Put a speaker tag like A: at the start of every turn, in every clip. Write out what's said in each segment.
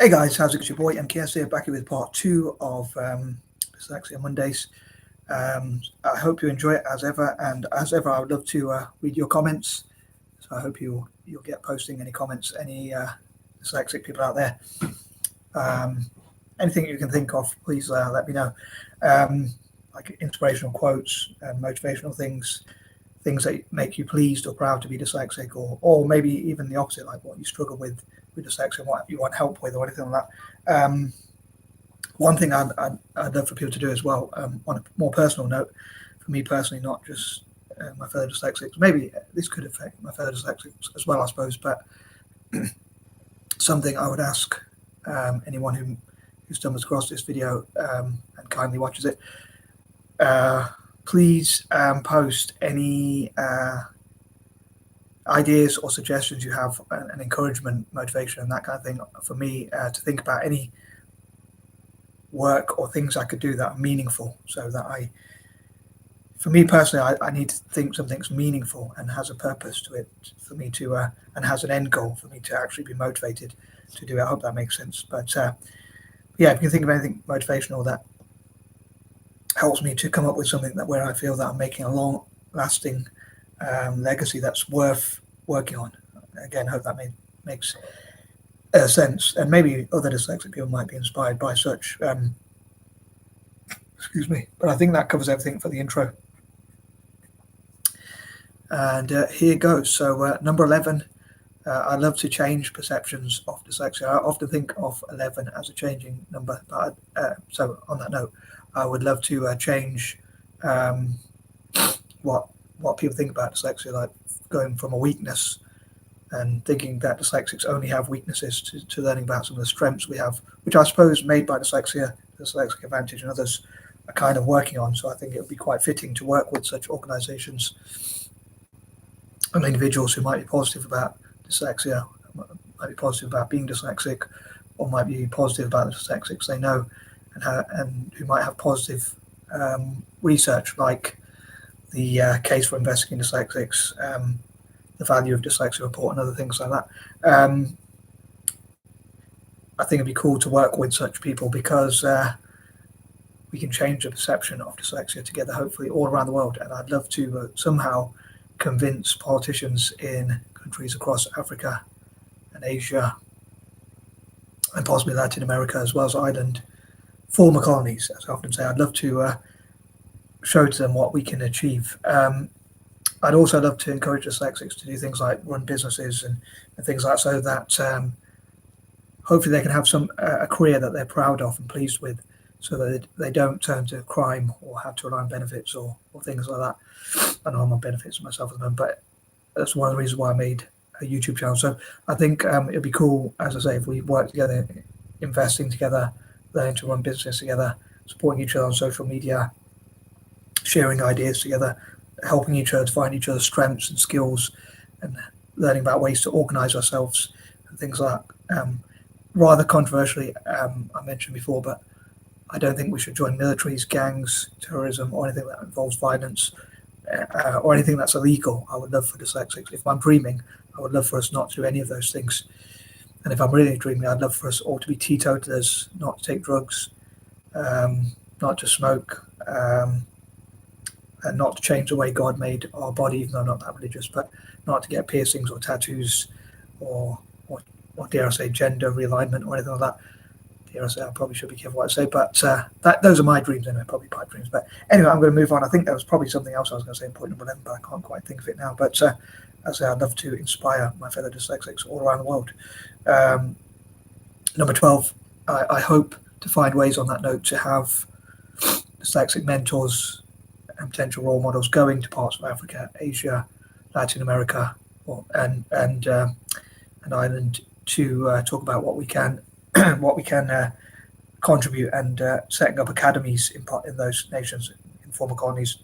A: Hey guys, how's it? It's your boy M.K.S here, back here with part 2 of Dyslexia Mondays. I hope you enjoy it as ever, and as ever, I would love to read your comments. So I hope you'll get posting any comments, any dyslexic people out there. Anything you can think of, please let me know. Like inspirational quotes, motivational things that make you pleased or proud to be dyslexic, or maybe even the opposite, like what you struggle with dyslexia, what you want help with, or anything like that. One thing I'd love for people to do as well, on a more personal note, for me personally, not just my fellow dyslexics, maybe this could affect my fellow dyslexics as well, I suppose, but something I would ask anyone who stumbles across this video and kindly watches it, please post any ideas or suggestions you have, and encouragement, motivation, and that kind of thing for me to think about any work or things I could do that are meaningful, so that for me personally, I need to think something's meaningful and has a purpose to it for me to and has an end goal for me to actually be motivated to do it. I hope that makes sense. But yeah, if you can think of anything motivational that helps me to come up with something that where I feel that I'm making a long lasting legacy that's worth working on. Again, hope that makes sense, and maybe other dyslexic people might be inspired by such. Excuse me, but I think that covers everything for the intro. And here goes. So number 11, I love to change perceptions of dyslexia. I often think of 11 as a changing number, but so on that note, I would love to change what people think about dyslexia, like going from a weakness and thinking that dyslexics only have weaknesses, to learning about some of the strengths we have, which I suppose Made by Dyslexia, Dyslexic Advantage, and others are kind of working on. So I think it would be quite fitting to work with such organisations and individuals who might be positive about dyslexia, might be positive about being dyslexic, or might be positive about the dyslexics they know, and who might have positive research, like the case for investigating dyslexics, the value of dyslexia report, and other things like that. I think it'd be cool to work with such people, because we can change the perception of dyslexia together, hopefully all around the world. And I'd love to somehow convince politicians in countries across Africa and Asia, and possibly Latin America, as well as Ireland, former colonies, as I often say. I'd love to show to them what we can achieve. I'd also love to encourage dyslexics to do things like run businesses and things like that, so that hopefully they can have a career that they're proud of and pleased with, so that they don't turn to crime or have to rely on benefits or things like that. I know I'm on benefits myself at the moment, but that's one of the reasons why I made a YouTube channel. So I think it'd be cool, as I say, if we work together, investing together, learning to run business together, supporting each other on social media, sharing ideas together, helping each other to find each other's strengths and skills, and learning about ways to organise ourselves and things like that. Rather controversially, I mentioned before, but I don't think we should join militaries, gangs, terrorism, or anything that involves violence, or anything that's illegal. I would love for dyslexics, if I'm dreaming, I would love for us not to do any of those things. And if I'm really dreaming, I'd love for us all to be teetotalers, not to take drugs, not to smoke, and not to change the way God made our body, even though I'm not that religious, but not to get piercings or tattoos, or dare I say gender realignment or anything like that. Dare I say, I probably should be careful what I say, but those are my dreams anyway, probably pipe dreams. But anyway, I'm going to move on. I think there was probably something else I was going to say in point number 11, but I can't quite think of it now. But as I say, I'd love to inspire my fellow dyslexics all around the world. Number 12, I hope to find ways on that note to have dyslexic mentors and potential role models going to parts of Africa, Asia, Latin America, and Ireland, to talk about what we can contribute, and setting up academies in those nations, in former colonies.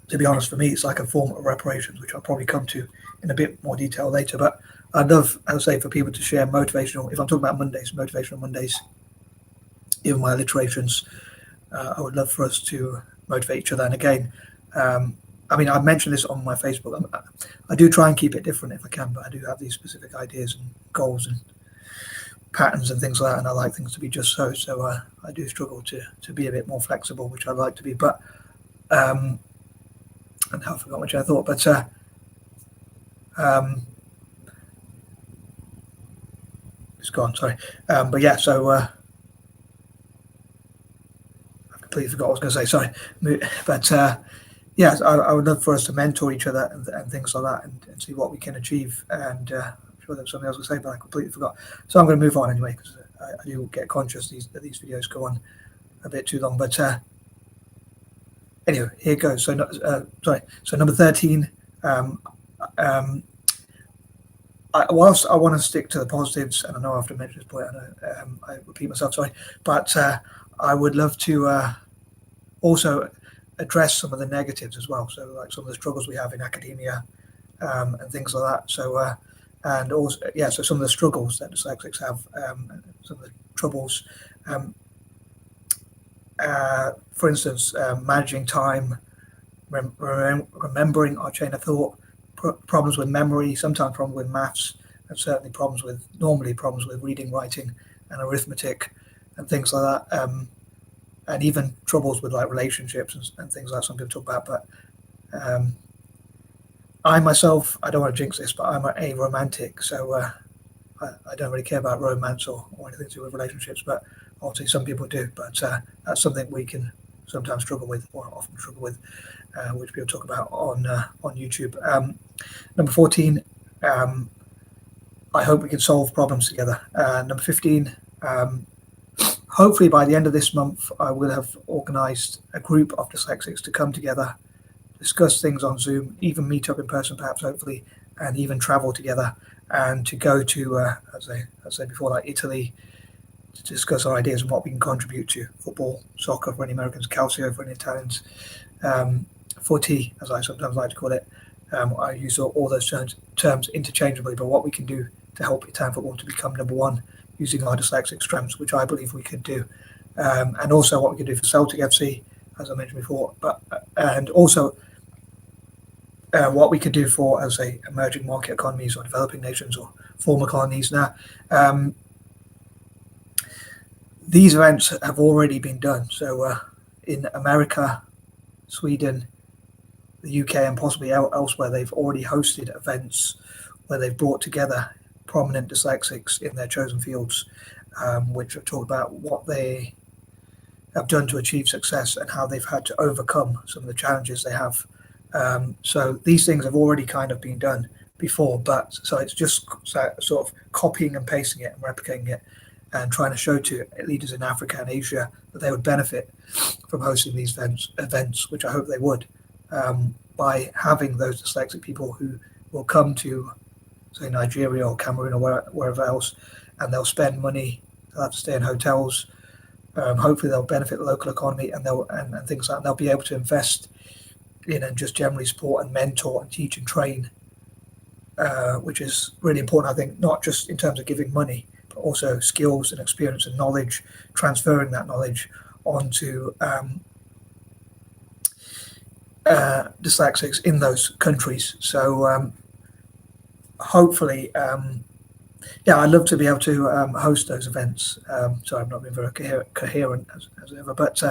A: To be honest, for me, it's like a form of reparations, which I'll probably come to in a bit more detail later. But I'd love, as I say, for people to share motivational, if I'm talking about Mondays, motivational Mondays, even my alliterations. I would love for us to motivate each other. And again, I mean, I've mentioned this on my Facebook. I do try and keep it different if I can, but I do have these specific ideas and goals and patterns and things like that, and I like things to be just so. So I do struggle to be a bit more flexible, which I'd like to be. But and I forgot what I thought, but it's gone. Sorry, but yeah. So I completely forgot what I was going to say. Sorry, but yeah, I would love for us to mentor each other and things like that, and see what we can achieve. And I'm sure there's something else to say, but I completely forgot. So I'm going to move on anyway, because I do get conscious that these videos go on a bit too long. But anyway, here goes. So sorry. So number 13. Whilst I want to stick to the positives, and I know I have to mention this point, I know I repeat myself, sorry, but I would love to also address some of the negatives as well. So like some of the struggles we have in academia and things like that. So and also, yeah, so some of the struggles that dyslexics have, some of the troubles. For instance, managing time, remembering our chain of thought, problems with memory, sometimes problems with maths, and certainly normally problems with reading, writing, and arithmetic, and things like that. And even troubles with like relationships and things like some people talk about. But I myself, I don't want to jinx this, but I'm a romantic, so I don't really care about romance or anything to do with relationships. But obviously some people do. But that's something we can sometimes struggle with, or often struggle with, which people talk about on YouTube. Number 14, I hope we can solve problems together. Number 15, hopefully by the end of this month, I will have organised a group of dyslexics to come together, discuss things on Zoom, even meet up in person, perhaps, hopefully, and even travel together, and to go to, as I said before, like Italy, to discuss our ideas and what we can contribute to football, soccer for any Americans, calcio for any Italians, footy, as I sometimes like to call it. I use all those terms interchangeably, but what we can do to help Italian football to become number one using our dyslexic strengths, which I believe we could do, and also what we can do for Celtic FC, as I mentioned before, and also what we could do for, as I say, emerging market economies or developing nations or former colonies. Now, these events have already been done. So in America, Sweden, the UK, and possibly elsewhere, they've already hosted events where they've brought together prominent dyslexics in their chosen fields, which have talked about what they have done to achieve success and how they've had to overcome some of the challenges they have. So these things have already kind of been done before, but so it's just sort of copying and pasting it and replicating it and trying to show to leaders in Africa and Asia that they would benefit from hosting these events, which I hope they would, by having those dyslexic people who will come to, say, Nigeria or Cameroon or wherever else, and they'll spend money, they'll have to stay in hotels. Hopefully they'll benefit the local economy, and and things like that. They'll be able to invest in and just generally support and mentor and teach and train, which is really important, I think, not just in terms of giving money, but also skills and experience and knowledge, transferring that knowledge onto dyslexics in those countries. So hopefully, yeah, I'd love to be able to host those events. Sorry, I'm not being very coherent as ever, but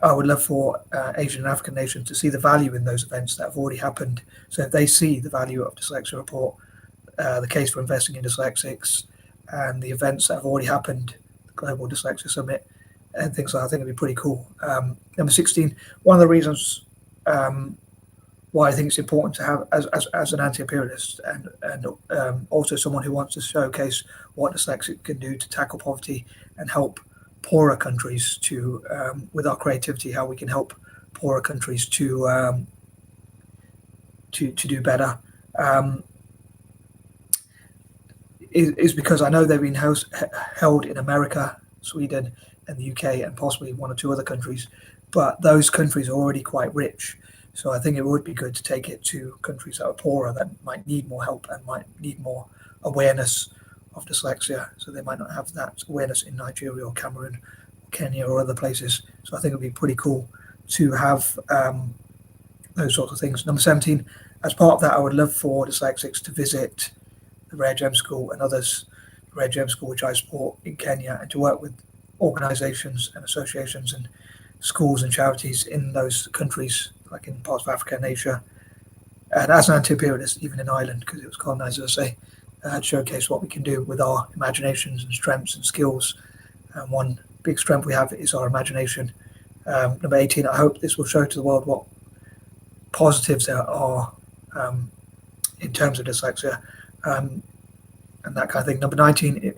A: I would love for Asian and African nations to see the value in those events that have already happened. So if they see the value of Dyslexia Report, the case for investing in dyslexics, and the events that have already happened, the Global Dyslexia Summit, and things like that, I think it'd be pretty cool. Number 16, one of the reasons why I think it's important to have as an anti-imperialist and also someone who wants to showcase what dyslexic can do to tackle poverty and help poorer countries to, with our creativity, how we can help poorer countries to do better, is because I know they've been held in America, Sweden, and the UK, and possibly one or two other countries, but those countries are already quite rich. So I think it would be good to take it to countries that are poorer, that might need more help and might need more awareness of dyslexia. So they might not have that awareness in Nigeria or Cameroon, or Kenya or other places. So I think it'd be pretty cool to have those sorts of things. Number 17, as part of that, I would love for dyslexics to visit the Rare Gem School and others, the Rare Gem School which I support in Kenya, and to work with organisations and associations and schools and charities in those countries, like in parts of Africa and Asia, and as an anti-imperialist, even in Ireland, because it was colonised, as I say, showcase what we can do with our imaginations and strengths and skills. And one big strength we have is our imagination. Number 18, I hope this will show to the world what positives there are in terms of dyslexia and that kind of thing. Number 19,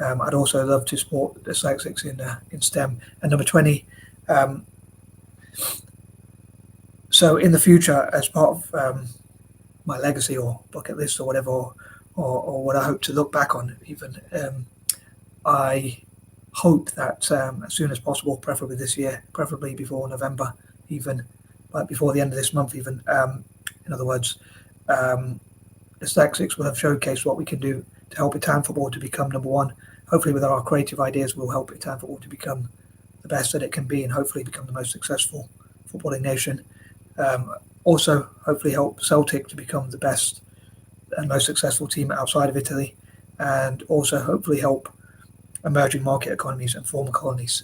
A: I'd also love to support dyslexics in STEM. And number 20, so in the future, as part of my legacy or bucket list or whatever, or what I hope to look back on even, I hope that as soon as possible, preferably this year, preferably before November even, but before the end of this month even, in other words, dyslexics will have showcased what we can do to help Italian football to become number one. Hopefully with our creative ideas, we'll help Italian football to become the best that it can be and hopefully become the most successful footballing nation. Also, hopefully help Celtic to become the best and most successful team outside of Italy, and also hopefully help emerging market economies and former colonies.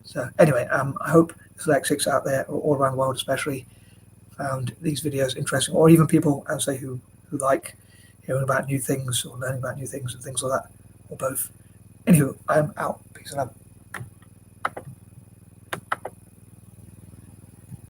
A: So anyway, I hope dyslexics out there, all around the world especially, found these videos interesting, or even people, I would say, who like hearing about new things or learning about new things and things like that, or both. Anywho, I'm out. Peace and love.